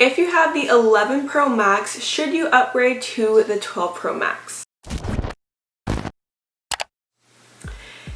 If you have the 11 Pro Max, should you upgrade to the 12 Pro Max?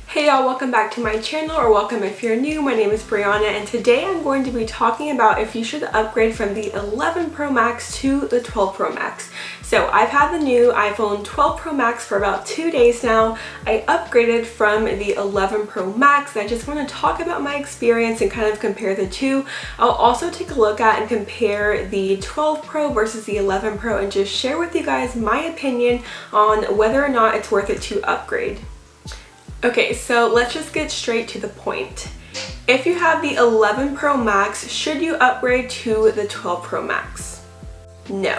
Hey y'all, welcome back to my channel, or welcome if you're new. My name is Brianna, and today I'm going to be talking about if you should upgrade from the 11 Pro Max to the 12 Pro Max. So I've had the new iPhone 12 Pro Max for about 2 days now. I upgraded from the 11 Pro Max, and I just want to talk about my experience and kind of compare the two. I'll also take a look at and compare the 12 Pro versus the 11 Pro and just share with you guys my opinion on whether or not it's worth it to upgrade. Okay, so let's just get straight to the point. If you have the 11 Pro Max, should you upgrade to the 12 Pro Max? No.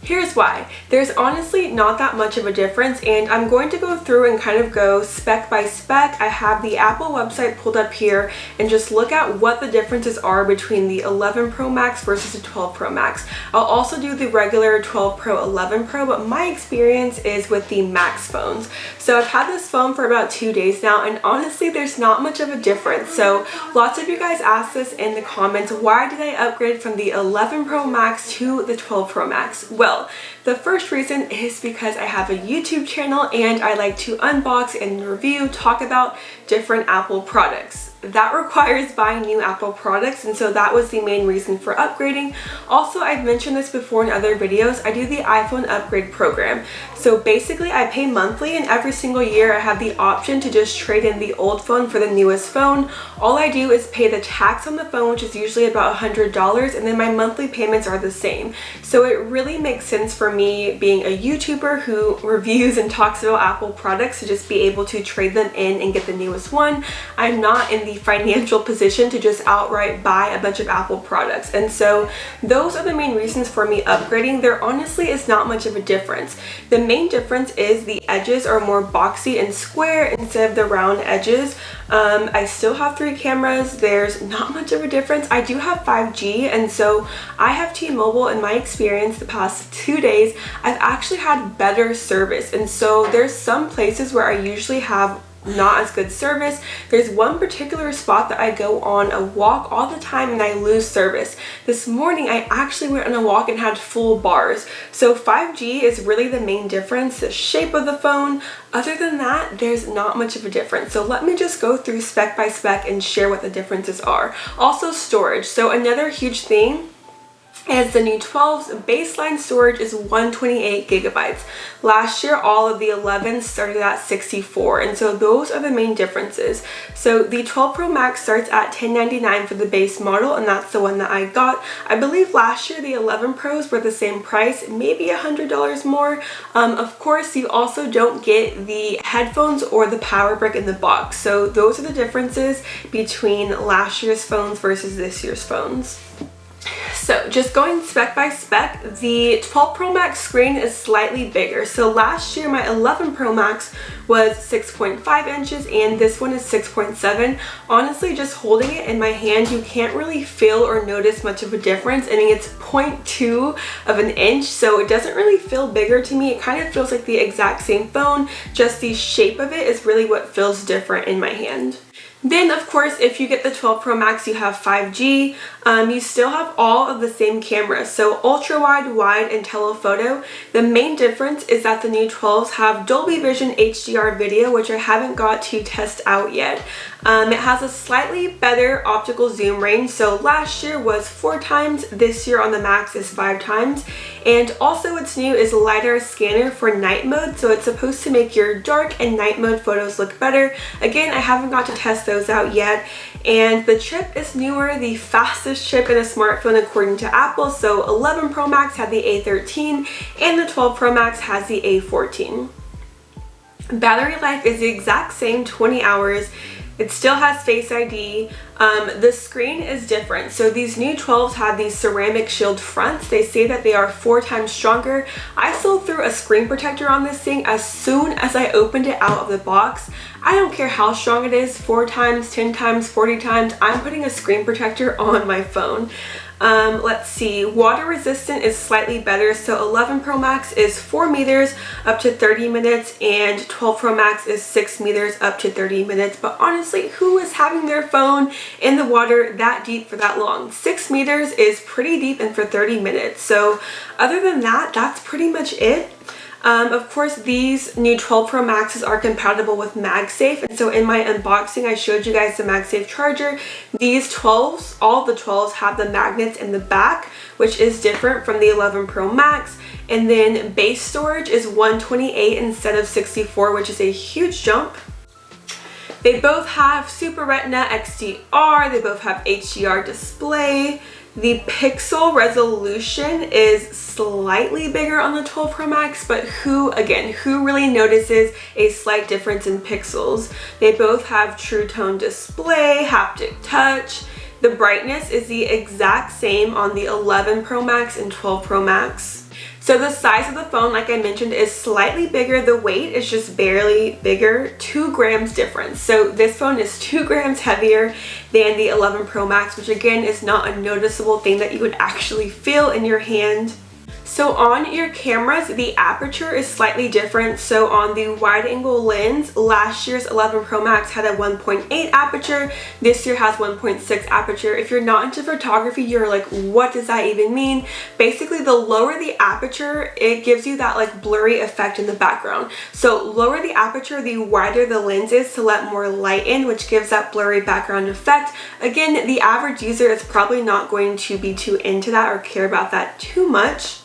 Here's why. There's honestly not that much of a difference, and I'm going to go through and kind of go spec by spec. I have the Apple website pulled up here and just look at what the differences are between the 11 Pro Max versus the 12 Pro Max. I'll also do the regular 12 Pro, 11 Pro, but my experience is with the Max phones. So I've had this phone for about 2 days now, and honestly there's not much of a difference. So lots of you guys asked this in the comments, why did I upgrade from the 11 Pro Max to the 12 Pro Max? Well, the first reason is because I have a YouTube channel and I like to unbox and review, talk about different Apple products. That requires buying new Apple products, and so that was the main reason for upgrading. Also, I've mentioned this before in other videos, I do the iPhone upgrade program. So basically I pay monthly, and every single year I have the option to just trade in the old phone for the newest phone. All I do is pay the tax on the phone, which is usually about $100, and then my monthly payments are the same. So it really makes sense for me, being a YouTuber who reviews and talks about Apple products, to just be able to trade them in and get the newest one. I'm not in the financial position to just outright buy a bunch of Apple products, and so those are the main reasons for me upgrading. There honestly is not much of a difference. The main difference is the edges are more boxy and square instead of the round edges. I still have 3 cameras. There's not much of a difference. I do have 5G, and so I have T-Mobile. In my experience the past 2 days, I've actually had better service, and so there's some places where I usually have not as good service. There's one particular spot that I go on a walk all the time and I lose service. This morning I actually went on a walk and had full bars. So 5G is really the main difference, the shape of the phone. Other than that, there's not much of a difference. So let me just go through spec by spec and share what the differences are. Also storage. So another huge thing is the new 12's baseline storage is 128 gigabytes. Last year, all of the 11s started at 64, and so those are the main differences. So the 12 Pro Max starts at $1099 for the base model, and that's the one that I got. I believe last year the 11 Pros were the same price, maybe $100 more. Of course, you also don't get the headphones or the power brick in the box. So those are the differences between last year's phones versus this year's phones. So just going spec by spec, the 12 Pro Max screen is slightly bigger. So last year my 11 Pro Max was 6.5 inches and this one is 6.7. Honestly, just holding it in my hand, you can't really feel or notice much of a difference. I mean, it's 0.2 of an inch, so it doesn't really feel bigger to me. It kind of feels like the exact same phone, just the shape of it is really what feels different in my hand. Then, of course, if you get the 12 Pro Max, you have 5G. You still have all of the same cameras, so ultra wide, wide, and telephoto. The main difference is that the new 12s have Dolby Vision HDR video, which I haven't got to test out yet. It has a slightly better optical zoom range, so last year was 4 times, this year on the Max is 5 times. And also what's new is a LiDAR scanner for night mode, so it's supposed to make your dark and night mode photos look better. Again, I haven't got to test those out yet. And the chip is newer, the fastest chip in a smartphone according to Apple. So 11 Pro Max had the A13 and the 12 Pro Max has the A14. Battery life is the exact same, 20 hours. It still has Face ID. The screen is different. So these new 12s have these ceramic shield fronts. They say that they are 4 times stronger. I still threw a screen protector on this thing as soon as I opened it out of the box. I don't care how strong it is, 4 times, 10 times, 40 times, I'm putting a screen protector on my phone. Let's see, water resistant is slightly better. So 11 Pro Max is 4 meters up to 30 minutes and 12 Pro Max is 6 meters up to 30 minutes. But honestly, who is having their phone in the water that deep for that long? 6 meters is pretty deep and for 30 minutes. So other than that, that's pretty much it. Of course, these new 12 Pro Maxes are compatible with MagSafe, and so in my unboxing I showed you guys the MagSafe charger. These 12s, all the 12s, have the magnets in the back, which is different from the 11 Pro Max. And then base storage is 128 instead of 64, which is a huge jump. They both have Super Retina XDR, they both have HDR display. The pixel resolution is slightly bigger on the 12 Pro Max, but who really notices a slight difference in pixels? They both have True Tone display, haptic touch. The brightness is the exact same on the 11 Pro Max and 12 Pro Max. So the size of the phone, like I mentioned, is slightly bigger. The weight is just barely bigger, 2 grams difference. So this phone is 2 grams heavier than the 11 Pro Max, which again is not a noticeable thing that you would actually feel in your hand. So on your cameras, the aperture is slightly different. So on the wide angle lens, last year's 11 Pro Max had a 1.8 aperture. This year has 1.6 aperture. If you're not into photography, you're like, what does that even mean? Basically, the lower the aperture, it gives you that like blurry effect in the background. So lower the aperture, the wider the lens is to let more light in, which gives that blurry background effect. Again, the average user is probably not going to be too into that or care about that too much.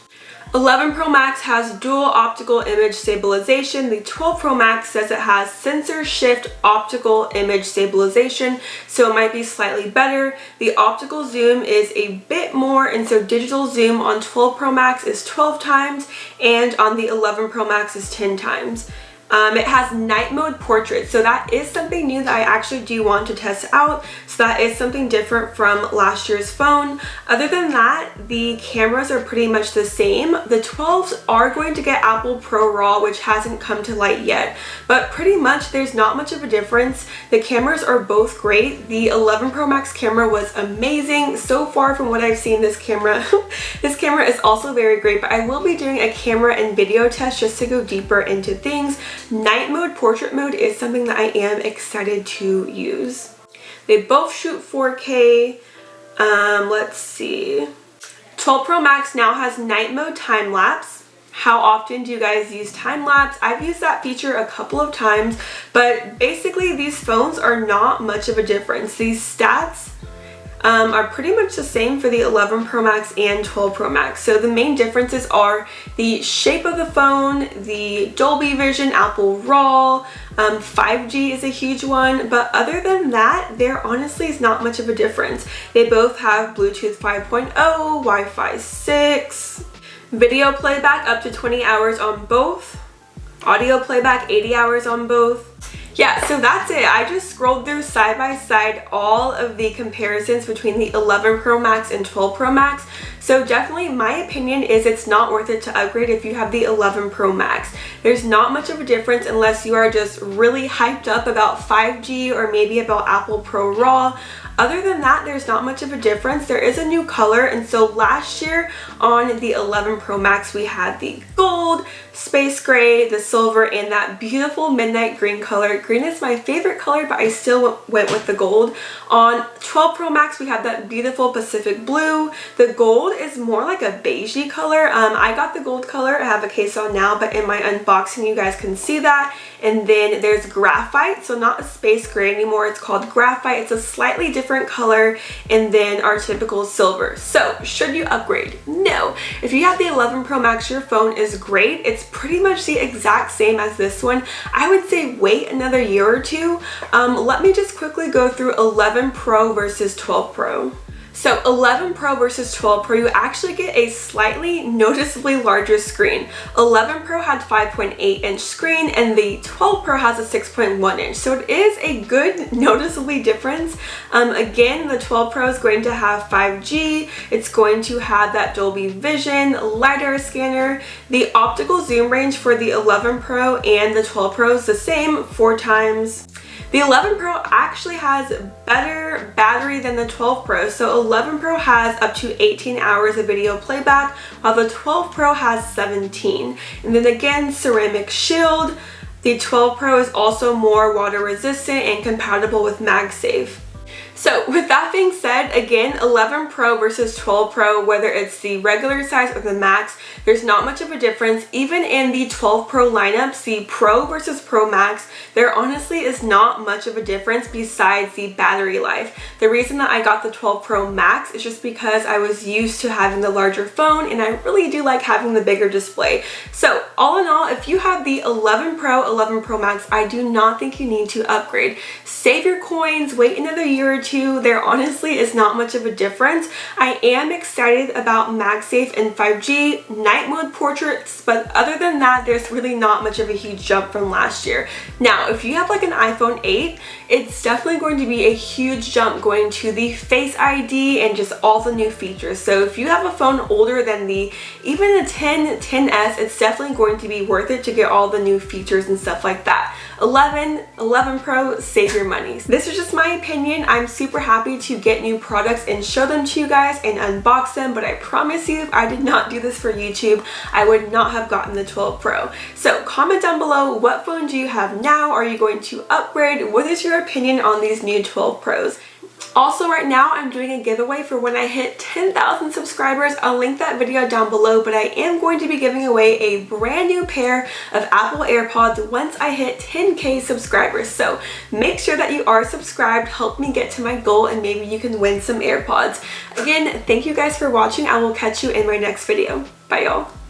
11 Pro Max has dual optical image stabilization. The 12 Pro Max says it has sensor shift optical image stabilization, so it might be slightly better. The optical zoom is a bit more, and so digital zoom on 12 Pro Max is 12 times and on the 11 Pro Max is 10 times. It has night mode portrait, so that is something new that I actually do want to test out. So that is something different from last year's phone. Other than that, the cameras are pretty much the same. The 12s are going to get Apple Pro RAW, which hasn't come to light yet, but pretty much there's not much of a difference. The cameras are both great. The 11 Pro Max camera was amazing. So far from what I've seen, this camera is also very great, but I will be doing a camera and video test just to go deeper into things. Night mode, portrait mode is something that I am excited to use. They both shoot 4K. Let's see. 12 Pro Max now has night mode time lapse. How often do you guys use time lapse? I've used that feature a couple of times, but basically these phones are not much of a difference. These stats are pretty much the same for the 11 Pro Max and 12 Pro Max. So the main differences are the shape of the phone, the Dolby Vision, Apple RAW, 5G is a huge one, but other than that, there honestly is not much of a difference. They both have Bluetooth 5.0, Wi-Fi 6, video playback up to 20 hours on both, audio playback 80 hours on both. Yeah, so that's it. I just scrolled through side by side all of the comparisons between the 11 Pro Max and 12 Pro Max. So definitely my opinion is it's not worth it to upgrade if you have the 11 Pro Max. There's not much of a difference unless you are just really hyped up about 5G or maybe about Apple Pro RAW. Other than that, there's not much of a difference. There is a new color, and so last year on the 11 Pro Max we had the gold, space gray, the silver, and that beautiful midnight green color. Green is my favorite color, but I still went with the gold. On 12 Pro Max we have that beautiful Pacific blue. The gold is more like a beigey color. I got the gold color. I have a case on now, but in my unboxing you guys can see that. And then there's graphite, so not a space gray anymore, it's called graphite. It's a slightly different color, and then our typical silver. So should you upgrade? No. If you have the 11 Pro Max, your phone is great. It's pretty much the exact same as this one. I would say wait another year or two. Let me just quickly go through 11 Pro versus 12 Pro. So 11 Pro versus 12 Pro, you actually get a slightly noticeably larger screen. 11 Pro had 5.8 inch screen and the 12 Pro has a 6.1 inch. So it is a good noticeably difference. Again, the 12 Pro is going to have 5G. It's going to have that Dolby Vision, LiDAR scanner. The optical zoom range for the 11 Pro and the 12 Pro is the same, 4 times. The 11 Pro actually has better battery than the 12 Pro. So 11 Pro has up to 18 hours of video playback, while the 12 Pro has 17. And then again, ceramic shield. The 12 Pro is also more water resistant and compatible with MagSafe. So with that being said, again, 11 Pro versus 12 Pro, whether it's the regular size or the Max, there's not much of a difference. Even in the 12 Pro lineups, the Pro versus Pro Max, there honestly is not much of a difference besides the battery life. The reason that I got the 12 Pro Max is just because I was used to having the larger phone, and I really do like having the bigger display. So all in all, if you have the 11 Pro, 11 Pro Max, I do not think you need to upgrade. Save your coins, wait another year or two. There honestly is not much of a difference. I am excited about MagSafe and 5G, night mode portraits, but other than that, there's really not much of a huge jump from last year. Now, if you have like an iPhone 8, it's definitely going to be a huge jump going to the Face ID and just all the new features. So if you have a phone older than even the 10, 10S, it's definitely going to be worth it to get all the new features and stuff like that. 11 Pro, save your money. This is just my opinion. I'm super happy to get new products and show them to you guys and unbox them, but I promise you, if I did not do this for YouTube, I would not have gotten the 12 Pro. So comment down below, what phone do you have now? Are you going to upgrade? What is your opinion on these new 12 Pros? Also, right now I'm doing a giveaway for when I hit 10,000 subscribers. I'll link that video down below, but I am going to be giving away a brand new pair of Apple AirPods once I hit 10K subscribers. So make sure that you are subscribed, help me get to my goal, and maybe you can win some AirPods. Again, thank you guys for watching. I will catch you in my next video. Bye y'all.